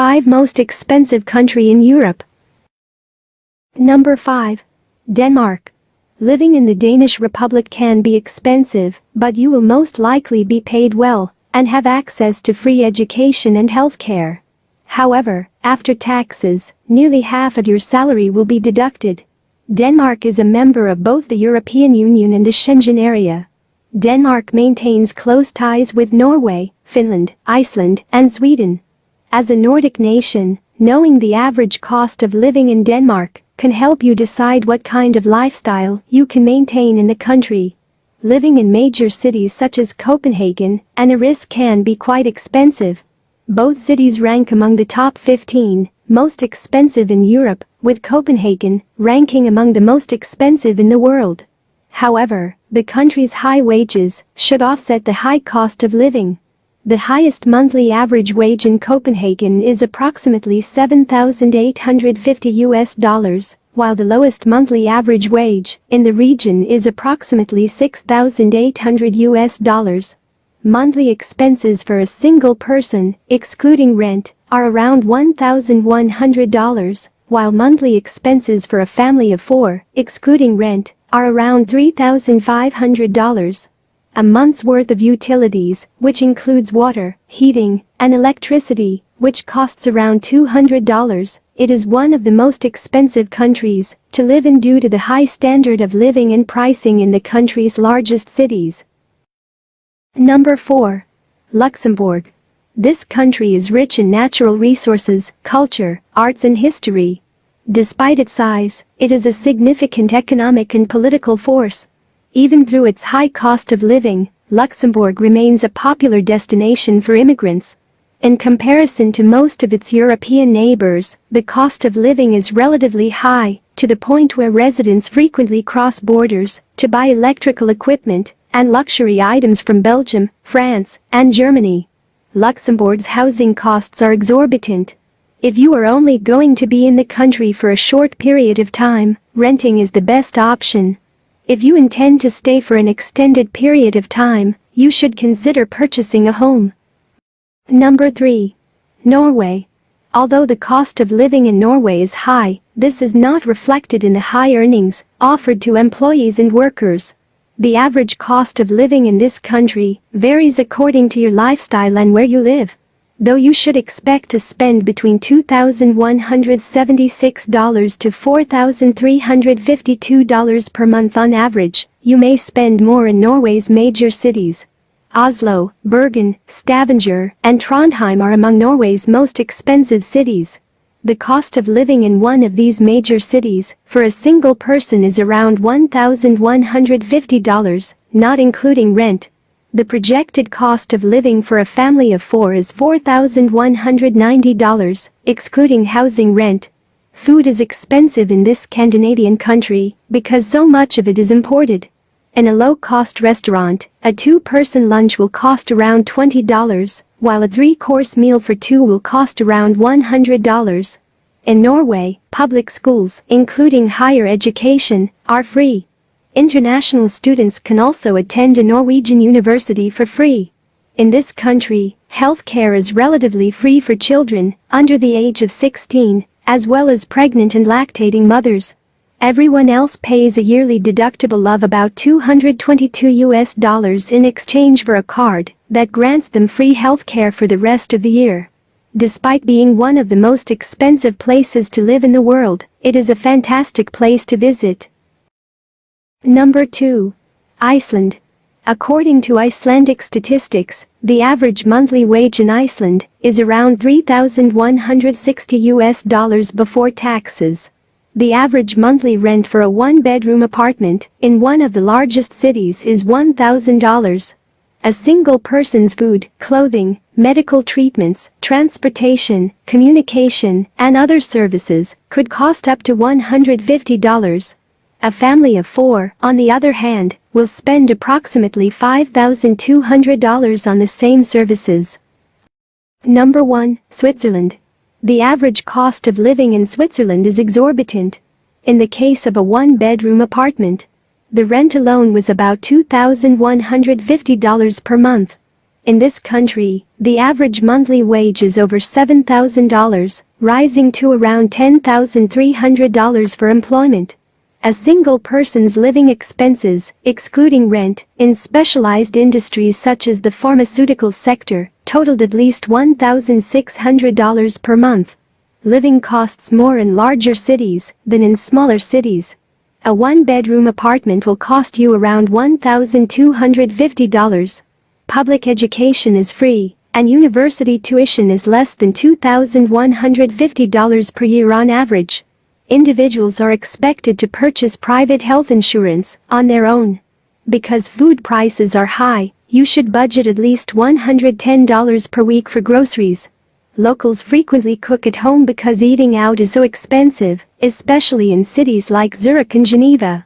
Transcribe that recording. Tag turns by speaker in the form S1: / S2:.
S1: 5 most expensive country in Europe. Number 5. Denmark. Living in the Danish Republic can be expensive, but you will most likely be paid well and have access to free education and healthcare. However, after taxes, nearly half of your salary will be deducted. Denmark is a member of both the European Union and the Schengen area. Denmark maintains close ties with Norway, Finland, Iceland, and Sweden. As a Nordic nation, knowing the average cost of living in Denmark can help you decide what kind of lifestyle you can maintain in the country. Living in major cities such as Copenhagen and Aarhus can be quite expensive. Both cities rank among the top 15 most expensive in Europe, with Copenhagen ranking among the most expensive in the world. However, the country's high wages should offset the high cost of living. The highest monthly average wage in Copenhagen is approximately $7,850, while the lowest monthly average wage in the region is approximately $6,800. Monthly expenses for a single person, excluding rent, are around $1,100, while monthly expenses for a family of 4, excluding rent, are around $3,500. A month's worth of utilities, which includes water, heating, and electricity, which costs around $200, it is one of the most expensive countries to live in due to the high standard of living and pricing in the country's largest cities. Number 4. Luxembourg. This country is rich in natural resources, culture, arts and history. Despite its size, it is a significant economic and political force. Even through its high cost of living, Luxembourg remains a popular destination for immigrants. In comparison to most of its European neighbors, the cost of living is relatively high, to the point where residents frequently cross borders to buy electrical equipment and luxury items from Belgium, France, and Germany. Luxembourg's housing costs are exorbitant. If you are only going to be in the country for a short period of time, renting is the best option. If you intend to stay for an extended period of time, you should consider purchasing a home. Number 3. Norway. Although the cost of living in Norway is high, this is not reflected in the high earnings offered to employees and workers. The average cost of living in this country varies according to your lifestyle and where you live. Though you should expect to spend between $2,176 to $4,352 per month on average, you may spend more in Norway's major cities. Oslo, Bergen, Stavanger, and Trondheim are among Norway's most expensive cities. The cost of living in one of these major cities for a single person is around $1,150, not including rent. The projected cost of living for a family of 4 is $4,190, excluding housing rent. Food is expensive in this Scandinavian country because so much of it is imported. In a low-cost restaurant, a 2-person lunch will cost around $20, while a 3-course meal for 2 will cost around $100. In Norway, public schools, including higher education, are free. International students can also attend a Norwegian university for free. In this country, healthcare is relatively free for children under the age of 16, as well as pregnant and lactating mothers. Everyone else pays a yearly deductible of about $222 in exchange for a card that grants them free healthcare for the rest of the year. Despite being one of the most expensive places to live in the world, it is a fantastic place to visit. Number 2. Iceland. According to Icelandic statistics, the average monthly wage in Iceland is around $3,160 before taxes. The average monthly rent for a 1-bedroom apartment in one of the largest cities is $1,000. A single person's food, clothing, medical treatments, transportation, communication, and other services could cost up to $150. A family of 4, on the other hand, will spend approximately $5,200 on the same services. Number 1. Switzerland. The average cost of living in Switzerland is exorbitant. In the case of a 1-bedroom apartment, the rent alone was about $2,150 per month. In this country, the average monthly wage is over $7,000, rising to around $10,300 for employment. A single person's living expenses, excluding rent, in specialized industries such as the pharmaceutical sector, totaled at least $1,600 per month. Living costs more in larger cities than in smaller cities. A one-bedroom apartment will cost you around $1,250. Public education is free, and university tuition is less than $2,150 per year on average. Individuals are expected to purchase private health insurance on their own. Because food prices are high, you should budget at least $110 per week for groceries. Locals frequently cook at home because eating out is so expensive, especially in cities like Zurich and Geneva.